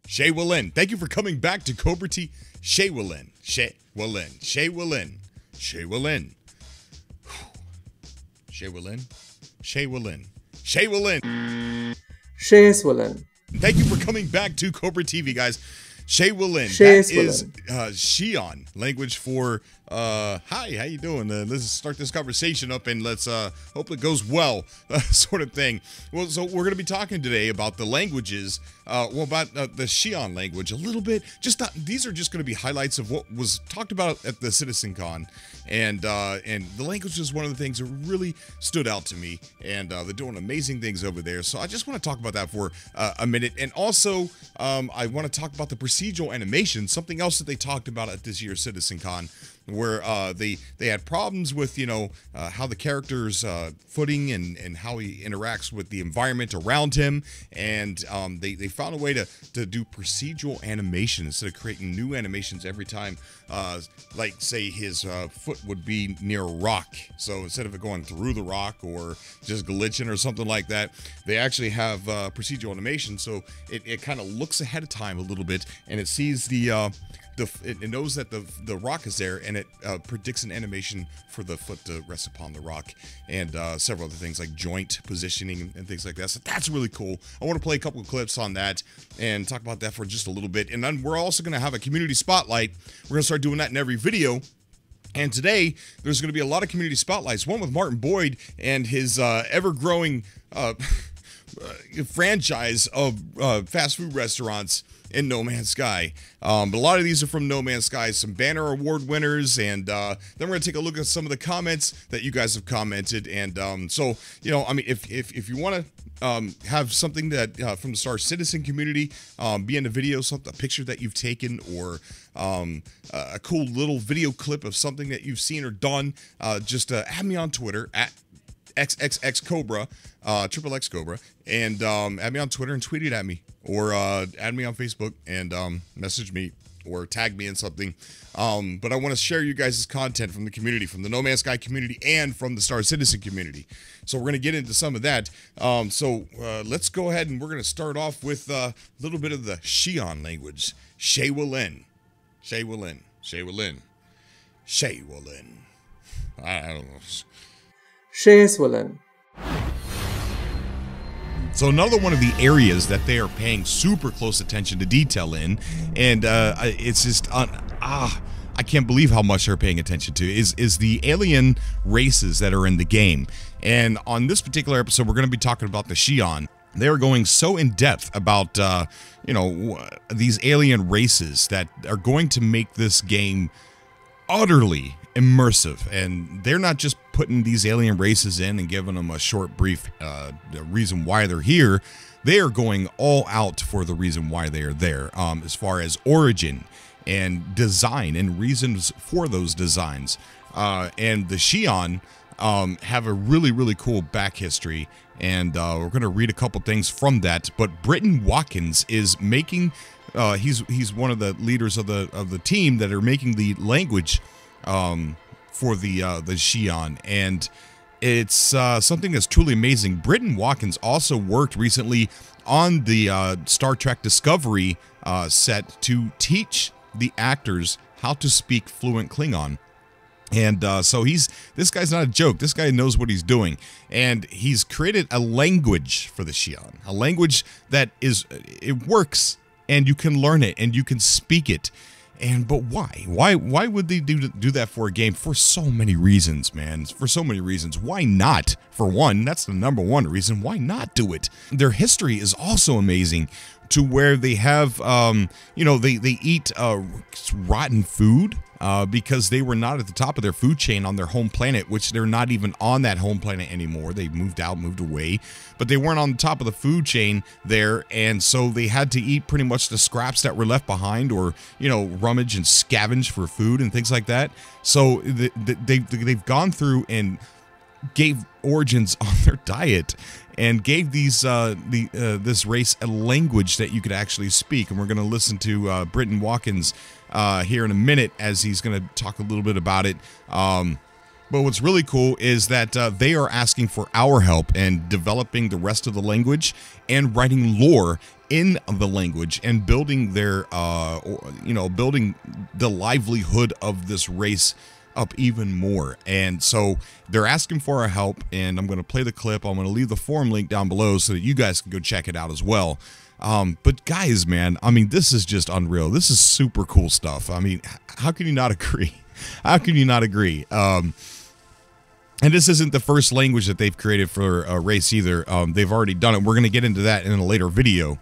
Shaywillin. Thank you for coming back to Cobra T. Shaywillin. Shaywillin. Shaywillin. Shaywillin. Shaywillin. Shaywillin. Shaywillin. Shaywillin. Thank you for coming back to Cobra TV, guys. Shaywillin. That is Xian language for hi, how you doing? Let's start this conversation up and let's hope it goes well, sort of thing. Well, so we're going to be talking today about the languages, about the Xian language a little bit. These are just going to be highlights of what was talked about at the CitizenCon, and the language is one of the things that really stood out to me, and they're doing amazing things over there. So I just want to talk about that for a minute, and also I want to talk about the procedural animations, something else that they talked about at this year's CitizenCon, where they had problems with, how the character's footing and how he interacts with the environment around him, and they found a way to do procedural animation instead of creating new animations every time, like say his foot would be near a rock. So instead of it going through the rock or just glitching or something like that, they actually have procedural animation, so it kind of looks ahead of time a little bit, and it sees it knows that the rock is there, and it predicts an animation for the foot to rest upon the rock, and several other things like joint positioning and things like that. So that's really cool. I want to play a couple of clips on that and talk about that for just a little bit. And then we're also going to have a community spotlight. We're going to start doing that in every video. And today, there's going to be a lot of community spotlights. One with Martin Boyd and his ever-growing franchise of fast food restaurants in No Man's Sky. But a lot of these are from No Man's Sky, some banner award winners, and then we're going to take a look at some of the comments that you guys have commented. And so, I mean, if you want to have something that from the Star Citizen community be in a video, a picture that you've taken, or a cool little video clip of something that you've seen or done, just add me on Twitter at XXX Triple X Cobra, and add me on Twitter and tweet it at me, or add me on Facebook and message me or tag me in something. But I want to share you guys' content from the community, from the No Man's Sky community, and from the Star Citizen community. So we're going to get into some of that. So let's go ahead, and we're going to start off with a little bit of the Xian language. Shaywillin. Shaywillin. Shaywillin. Shaywillin. I don't know. Shaywillin. So another one of the areas that they are paying super close attention to detail in, and it's just I can't believe how much they're paying attention to, is the alien races that are in the game. And on this particular episode, we're going to be talking about the Xian. They're going so in depth about these alien races that are going to make this game utterly immersive, and they're not just putting these alien races in and giving them a short brief reason why they're here. They are going all out for the reason why they are there, as far as origin and design and reasons for those designs. And the Xian have a really cool back history, and we're going to read a couple things from that. But Britton Watkins is making he's one of the leaders of the team that are making the language for the Xian, and it's something that's truly amazing. Britton Watkins also worked recently on the Star Trek Discovery set to teach the actors how to speak fluent Klingon. And so this guy's not a joke. This guy knows what he's doing, and he's created a language for the Xian, a language that it works, and you can learn it and you can speak it. But why? Why would they do that for a game? For so many reasons, man. For so many reasons. Why not? For one, that's the number one reason. Why not do it? Their history is also amazing, to where they have, they eat rotten food because they were not at the top of their food chain on their home planet, which they're not even on that home planet anymore. They moved away, but they weren't on the top of the food chain there, and so they had to eat pretty much the scraps that were left behind, or rummage and scavenge for food and things like that. So they've gone through and gave origins on their diet, and gave these this race a language that you could actually speak. And we're going to listen to Britton Watkins here in a minute, as he's going to talk a little bit about it. But what's really cool is that they are asking for our help in developing the rest of the language and writing lore in the language and building their, building the livelihood of this race up even more. And so they're asking for our help, and I'm going to play the clip. I'm going to leave the forum link down below so that you guys can go check it out as well. But guys, man, I mean, this is just unreal. This is super cool stuff. I mean, how can you not agree? How can you not agree? And this isn't the first language that they've created for a race either. They've already done it. We're going to get into that in a later video.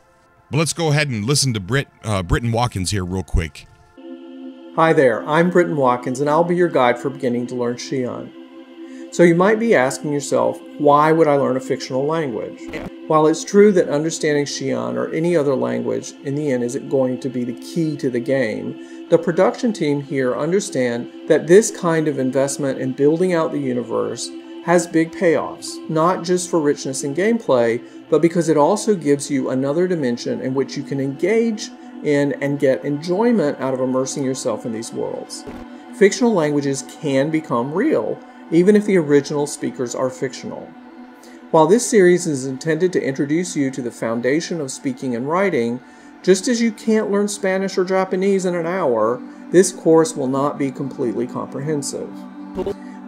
But let's go ahead and listen to Britton Watkins here real quick. Hi there, I'm Britton Watkins, and I'll be your guide for beginning to learn Xian. So you might be asking yourself, why would I learn a fictional language? While it's true that understanding Xian or any other language in the end isn't going to be the key to the game, the production team here understand that this kind of investment in building out the universe has big payoffs, not just for richness in gameplay, but because it also gives you another dimension in which you can engage in and get enjoyment out of immersing yourself in these worlds. Fictional languages can become real, even if the original speakers are fictional. While this series is intended to introduce you to the foundation of speaking and writing, just as you can't learn Spanish or Japanese in an hour, this course will not be completely comprehensive.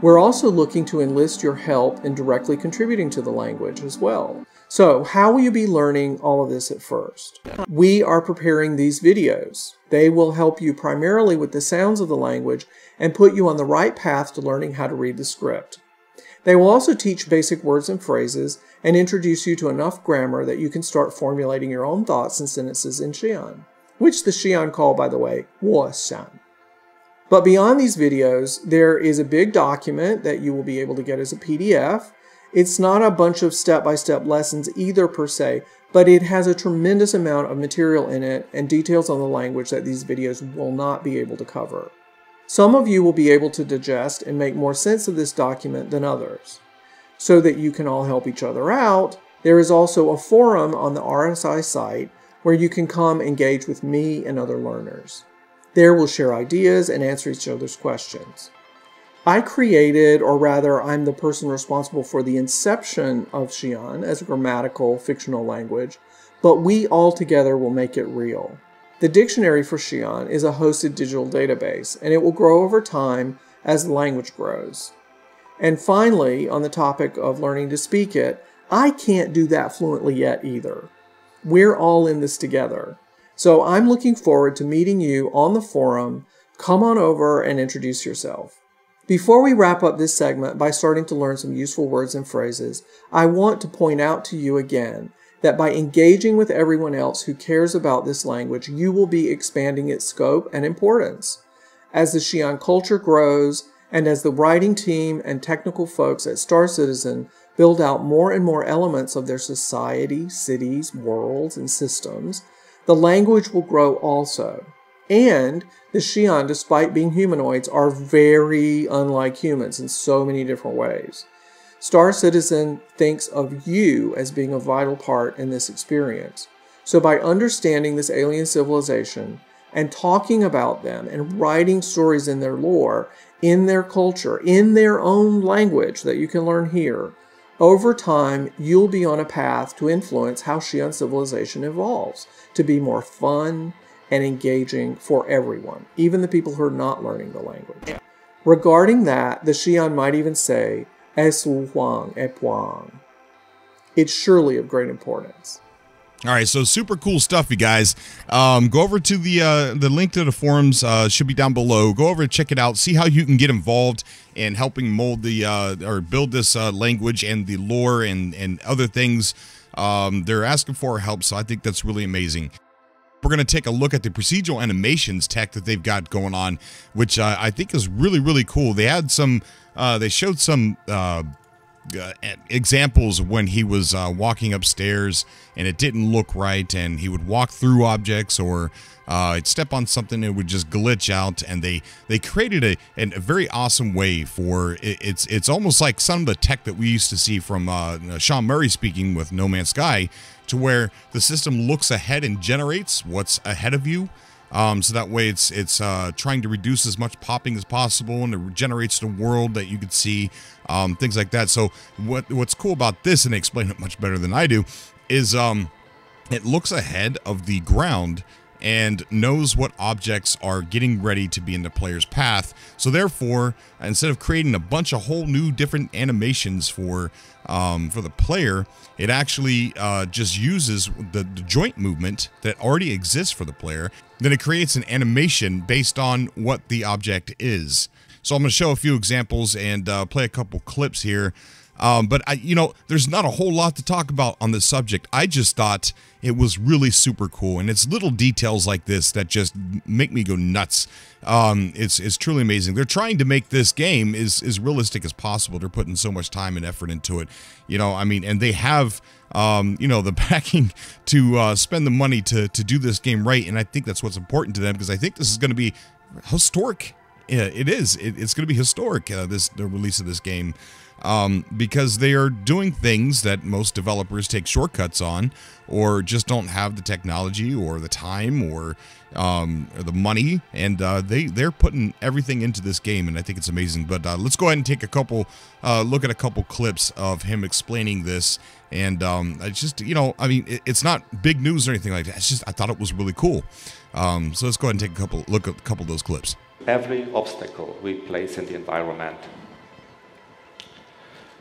We're also looking to enlist your help in directly contributing to the language as well. So, how will you be learning all of this at first? We are preparing these videos. They will help you primarily with the sounds of the language and put you on the right path to learning how to read the script. They will also teach basic words and phrases and introduce you to enough grammar that you can start formulating your own thoughts and sentences in Xian, which the Xian call, by the way, 我想. But beyond these videos, there is a big document that you will be able to get as a PDF. It's not a bunch of step-by-step lessons either per se, but it has a tremendous amount of material in it and details on the language that these videos will not be able to cover. Some of you will be able to digest and make more sense of this document than others. So that you can all help each other out, there is also a forum on the RSI site where you can come engage with me and other learners. There we'll share ideas and answer each other's questions. I created, or rather I'm the person responsible for the inception of Xian as a grammatical fictional language, but we all together will make it real. The dictionary for Xian is a hosted digital database, and it will grow over time as the language grows. And finally, on the topic of learning to speak it, I can't do that fluently yet either. We're all in this together. So I'm looking forward to meeting you on the forum. Come on over and introduce yourself. Before we wrap up this segment by starting to learn some useful words and phrases, I want to point out to you again that by engaging with everyone else who cares about this language, you will be expanding its scope and importance. As the Xian culture grows, and as the writing team and technical folks at Star Citizen build out more and more elements of their society, cities, worlds, and systems, the language will grow also. And the Xian, despite being humanoids, are very unlike humans in so many different ways. Star Citizen thinks of you as being a vital part in this experience. So by understanding this alien civilization and talking about them and writing stories in their lore, in their culture, in their own language that you can learn here, over time you'll be on a path to influence how Xian civilization evolves to be more fun and engaging for everyone, even the people who are not learning the language. Regarding that, the Xian might even say, Es Huang Epuang. It's surely of great importance. All right, so super cool stuff, you guys. Go over to the link to the forums, should be down below. Go over and check it out. See how you can get involved in helping mold the or build this language and the lore and other things. They're asking for our help, so I think that's really amazing. We're going to take a look at the procedural animations tech that they've got going on, which I think is really, really cool. They had some, they showed some examples of when he was walking upstairs and it didn't look right, and he would walk through objects or he'd step on something and it would just glitch out. And they created a very awesome way for it's almost like some of the tech that we used to see from Sean Murray speaking with No Man's Sky, to where the system looks ahead and generates what's ahead of you. So that way it's trying to reduce as much popping as possible, and it generates the world that you could see, things like that. So what's cool about this, and they explain it much better than I do, is it looks ahead of the ground and knows what objects are getting ready to be in the player's path. So therefore, instead of creating a bunch of whole new different animations for the player, it actually just uses the joint movement that already exists for the player. Then it creates an animation based on what the object is. So I'm going to show a few examples and play a couple clips here. But there's not a whole lot to talk about on this subject. I just thought it was really super cool, and it's little details like this that just make me go nuts. It's truly amazing. They're trying to make this game as realistic as possible. They're putting so much time and effort into it, and they have the backing to spend the money to do this game right, and I think that's what's important to them, because I think this is going to be historic. Yeah, it is. It's going to be historic, the release of this game. Because they are doing things that most developers take shortcuts on, or just don't have the technology or the time or the money, and they're putting everything into this game, and I think it's amazing. But let's go ahead and take a look at a couple clips of him explaining this, and it's just it's not big news or anything like that. It's just I thought it was really cool. So let's go ahead and take a look at a couple of those clips. Every obstacle we place in the environment.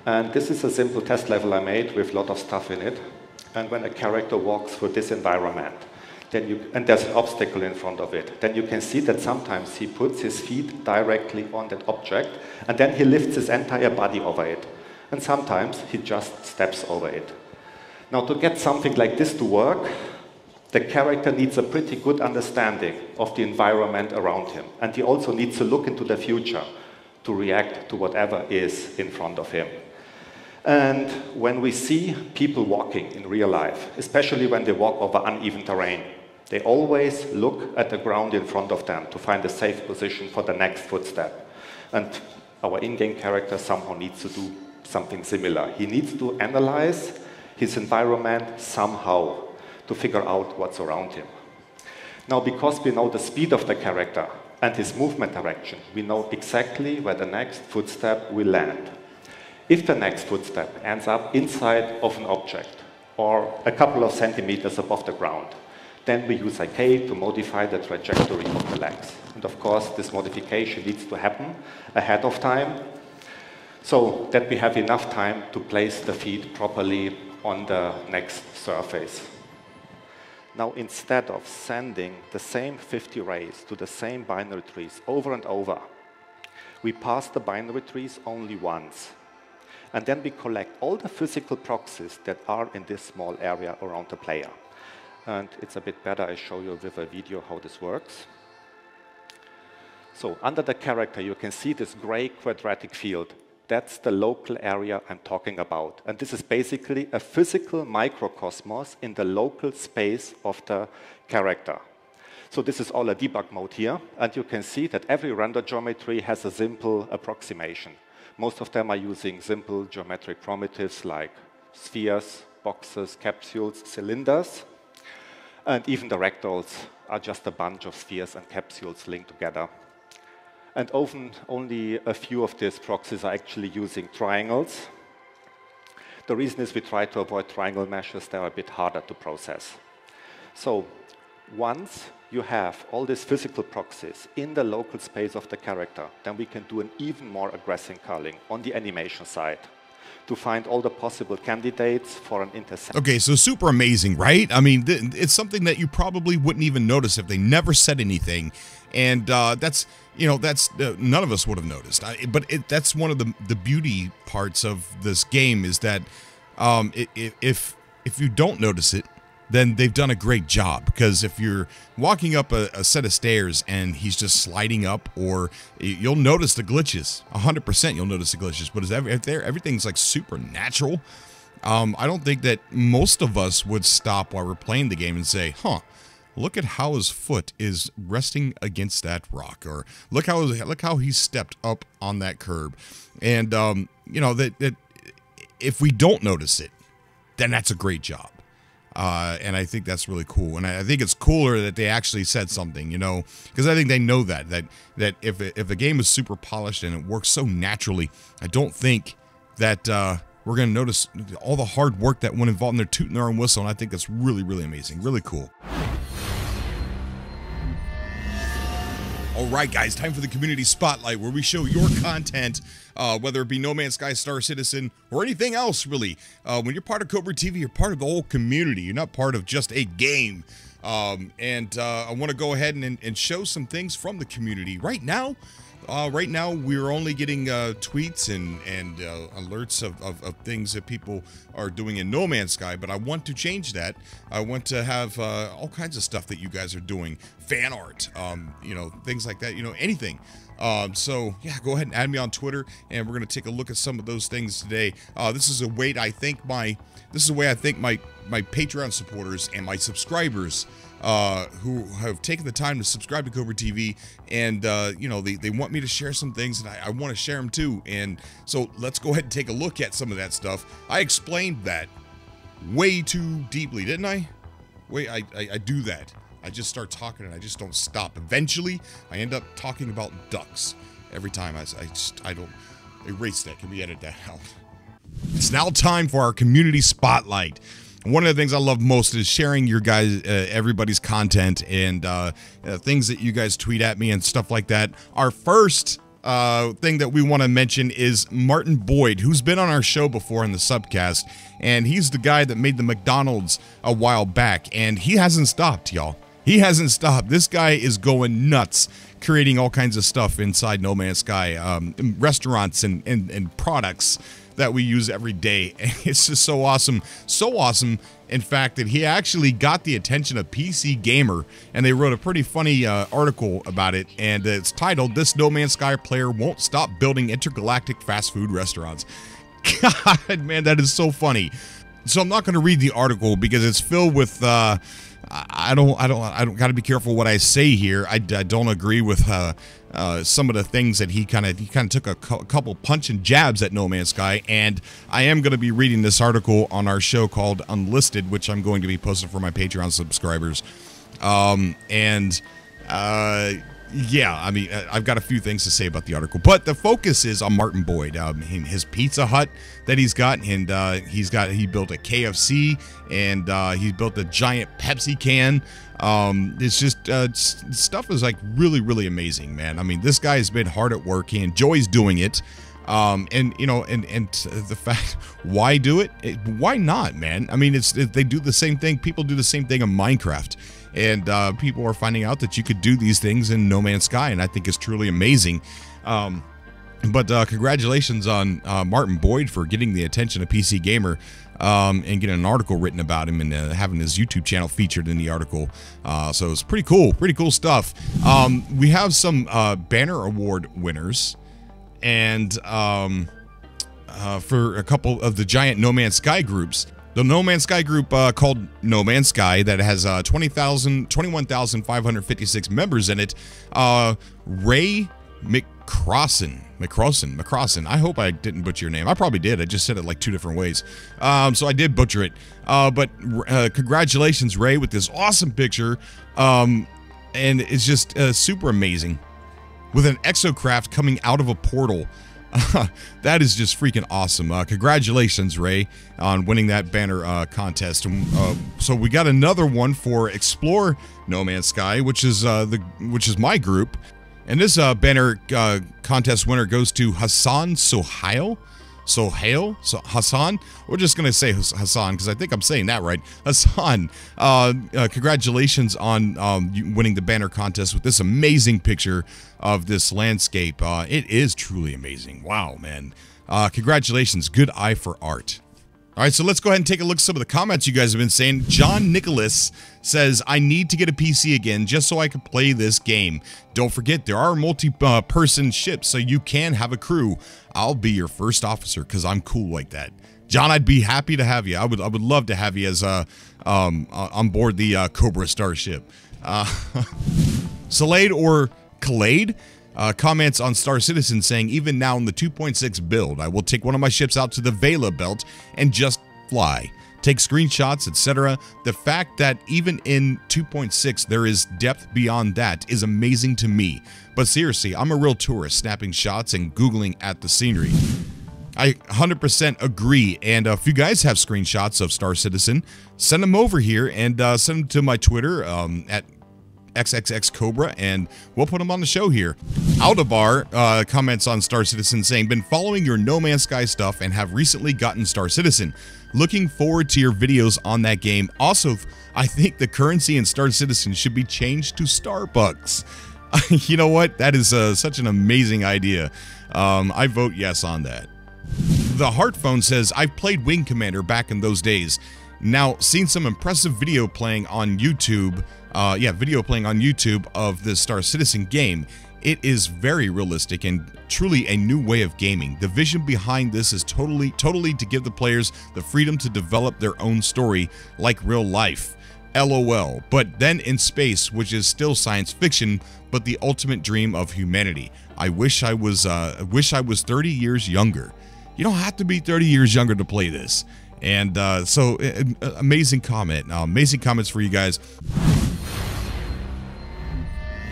And this is a simple test level I made with a lot of stuff in it. And when a character walks through this environment, and there's an obstacle in front of it, then you can see that sometimes he puts his feet directly on that object, and then he lifts his entire body over it. And sometimes he just steps over it. Now, to get something like this to work, the character needs a pretty good understanding of the environment around him. And he also needs to look into the future to react to whatever is in front of him. And when we see people walking in real life, especially when they walk over uneven terrain, they always look at the ground in front of them to find a safe position for the next footstep. And our in-game character somehow needs to do something similar. He needs to analyze his environment somehow to figure out what's around him. Now, because we know the speed of the character and his movement direction, we know exactly where the next footstep will land. If the next footstep ends up inside of an object or a couple of centimeters above the ground, then we use IK to modify the trajectory of the legs. And of course, this modification needs to happen ahead of time so that we have enough time to place the feet properly on the next surface. Now, instead of sending the same 50 rays to the same binary trees over and over, we pass the binary trees only once. And then we collect all the physical proxies that are in this small area around the player. And it's a bit better I show you with a video how this works. So under the character, you can see this gray quadratic field. That's the local area I'm talking about. And this is basically a physical microcosmos in the local space of the character. So this is all a debug mode here. And you can see that every render geometry has a simple approximation. Most of them are using simple geometric primitives like spheres, boxes, capsules, cylinders. And even the rectangles are just a bunch of spheres and capsules linked together. And often only a few of these proxies are actually using triangles. The reason is we try to avoid triangle meshes. They're a bit harder to process. So once you have all these physical proxies in the local space of the character, then we can do an even more aggressive culling on the animation side to find all the possible candidates for an intersection. Okay, so super amazing, right? I mean, it's something that you probably wouldn't even notice if they never said anything. And that's none of us would have noticed. But that's one of the beauty parts of this game is that if you don't notice it, then they've done a great job. Because if you're walking up a set of stairs and he's just sliding up, or you'll notice the glitches. 100% you'll notice the glitches. But everything's like supernatural. I don't think that most of us would stop while we're playing the game and say, huh, look at how his foot is resting against that rock, or look how he stepped up on that curb. And that if we don't notice it, then that's a great job. And I think that's really cool. And I think it's cooler that they actually said something, because I think they know that if the game is super polished and it works so naturally, I don't think that we're going to notice all the hard work that went involved in their tooting their own whistle, and I think that's really, really amazing. Really cool. All right, guys, time for the Community Spotlight, where we show your content, whether it be No Man's Sky, Star Citizen, or anything else, really. When you're part of Cobra TV, you're part of the whole community. You're not part of just a game. I want to go ahead and show some things from the community. Right now, we're only getting tweets and alerts of things that people are doing in No Man's Sky, but I want to change that. I want to have all kinds of stuff that you guys are doing, fan art, you know, things like that, you know, anything. So yeah, go ahead and add me on Twitter, and we're gonna take a look at some of those things today. This is a way I thank my Patreon supporters and my subscribers who have taken the time to subscribe to Cobra TV, and you know, they want me to share some things, and I want to share them too. And so let's go ahead and take a look at some of that stuff. I explained that way too deeply, didn't I? I do that. I just start talking and I just don't stop. Eventually, I end up talking about ducks every time. I don't erase that. Can we edit that out? It's now time for our Community Spotlight. One of the things I love most is sharing your guys, everybody's content, and things that you guys tweet at me and stuff like that. Our first thing that we want to mention is Martin Boyd, who's been on our show before in the subcast, and he's the guy that made the McDonald's a while back, and he hasn't stopped, y'all. He hasn't stopped. This guy is going nuts, creating all kinds of stuff inside No Man's Sky, restaurants and products that we use every day. It's just so awesome. So awesome, in fact, that he actually got the attention of PC Gamer, and they wrote a pretty funny article about it, and it's titled, "This No Man's Sky Player Won't Stop Building Intergalactic Fast Food Restaurants." God, man, that is so funny. So I'm not going to read the article because it's filled with I don't got to be careful what I say here. I don't agree with some of the things that he kind of took a couple punch and jabs at No Man's Sky, and I am going to be reading this article on our show called Unlisted, which I'm going to be posting for my Patreon subscribers. Yeah, I mean, I've got a few things to say about the article, but the focus is on Martin Boyd, his Pizza Hut that he's got, and he built a KFC, and he built a giant Pepsi can. It's just stuff is like really, really amazing, man. I mean, this guy has been hard at work. He enjoys doing it. And you know, and the fact, why do it? Why not, man? I mean, they do the same thing. People do the same thing in Minecraft, and people are finding out that you could do these things in No Man's Sky, and I think it's truly amazing. But congratulations on Martin Boyd for getting the attention of PC Gamer, and getting an article written about him, and having his YouTube channel featured in the article. So it's pretty cool stuff. We have some Banner Award winners, and for a couple of the giant No Man's Sky groups. The No Man's Sky group called No Man's Sky that has 21,556 members in it. Ray McCrossan. I hope I didn't butcher your name. I probably did. I just said it like 2 different ways. So I did butcher it. But congratulations, Ray, with this awesome picture. And it's just super amazing. With an exocraft coming out of a portal. That is just freaking awesome. Congratulations, Ray, on winning that banner contest. So we got another one for Explore No Man's Sky, which is my group. And this banner contest winner goes to Hassan Sohail. So Hassan, we're just gonna say Hassan because I think I'm saying that right. Hassan, congratulations on winning the banner contest with this amazing picture of this landscape. It is truly amazing. Wow, man. Congratulations. Good eye for art. All right, so let's go ahead and take a look at some of the comments you guys have been saying. John Nicholas says, I need to get a PC again just so I can play this game. Don't forget, there are multi-person ships, so you can have a crew. I'll be your first officer because I'm cool like that. John, I'd be happy to have you. I would love to have you as on board the Cobra Starship. Salade or Khalade comments on Star Citizen saying, even now in the 2.6 build, I will take one of my ships out to the Vela belt and just fly. Take screenshots, etc. The fact that even in 2.6 there is depth beyond that is amazing to me. But seriously, I'm a real tourist, snapping shots and Googling at the scenery. I 100% agree. And if you guys have screenshots of Star Citizen, send them over here and send them to my Twitter at XXXCobra, and we'll put them on the show here. Aldabar comments on Star Citizen saying, been following your No Man's Sky stuff and have recently gotten Star Citizen. Looking forward to your videos on that game. Also, I think the currency in Star Citizen should be changed to Starbucks. You know what? That is such an amazing idea. I vote yes on that. The Heartphone says, I've played Wing Commander back in those days. Now, seen some impressive video playing on YouTube. Video playing on YouTube of the Star Citizen game. It is very realistic and truly a new way of gaming. The vision behind this is totally to give the players the freedom to develop their own story like real life. LOL. But then in space, which is still science fiction, but the ultimate dream of humanity. I wish I was 30 years younger. You don't have to be 30 years younger to play this. And amazing comment. Amazing comments for you guys.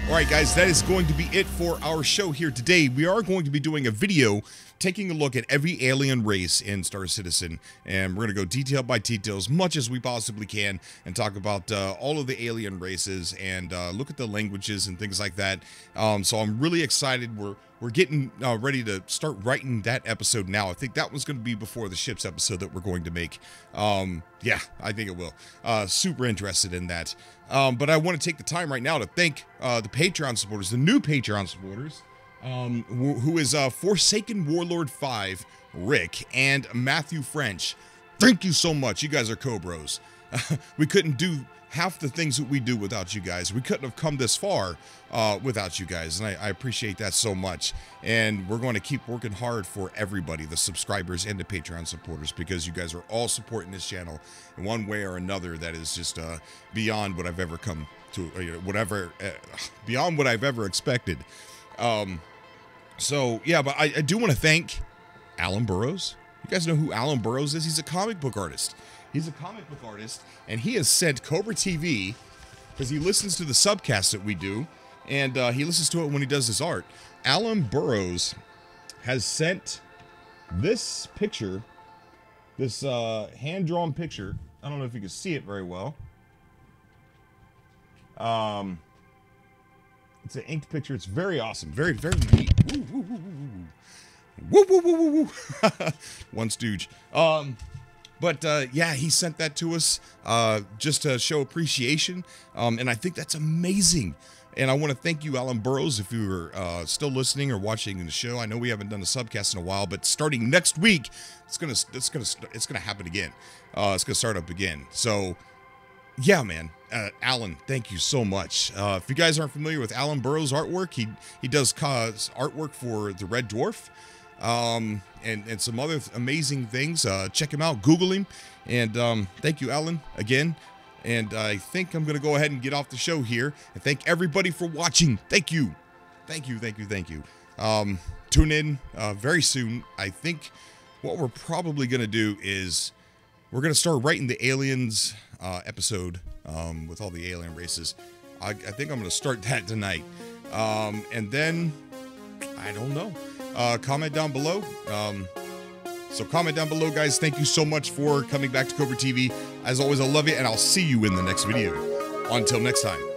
Alright guys, that is going to be it for our show here today. We are going to be doing a video taking a look at every alien race in Star Citizen, and we're going to go detail by detail as much as we possibly can and talk about all of the alien races and look at the languages and things like that. So I'm really excited. We're getting ready to start writing that episode now. I think that was going to be before the ships episode that we're going to make. Yeah, I think it will. Super interested in that. But I want to take the time right now to thank the Patreon supporters, the new Patreon supporters, who is Forsaken Warlord 5, Rick, and Matthew French. Thank you so much. You guys are co-bros. We couldn't do half the things that we do without you guys. We couldn't have come this far without you guys, and I appreciate that so much. And we're going to keep working hard for everybody, the subscribers and the Patreon supporters, because you guys are all supporting this channel in one way or another that is just beyond what I've ever come to, beyond what I've ever expected. So yeah, but I do want to thank Alan Burrows. You guys know who Alan Burrows is? He's a comic book artist. He's a comic book artist, and he has sent Cobra TV, because he listens to the subcast that we do, and he listens to it when he does his art. Alan Burrows has sent this picture, this hand-drawn picture. I don't know if you can see it very well. It's an inked picture. It's very awesome. Very, very neat. Woo, woo, woo, woo, woo. Woo, woo, woo, woo, woo. One stooge. But yeah, he sent that to us just to show appreciation, and I think that's amazing. And I want to thank you, Alan Burrows, if you were still listening or watching the show. I know we haven't done a subcast in a while, but starting next week, it's gonna happen again. It's gonna start up again. So yeah, man, Alan, thank you so much. If you guys aren't familiar with Alan Burrows' artwork, he does artwork for the Red Dwarf. And some other amazing things. Check him out, Google him, and thank you, Alan, again. And I think I'm gonna go ahead and get off the show here, and thank everybody for watching. Thank you. Tune in very soon. I think what we're probably gonna do is we're gonna start writing the aliens episode with all the alien races. I think I'm gonna start that tonight, and then I don't know. Comment down below. So comment down below, guys. Thank you so much for coming back to Cobra TV. As always, I love you, and I'll see you in the next video. Until next time.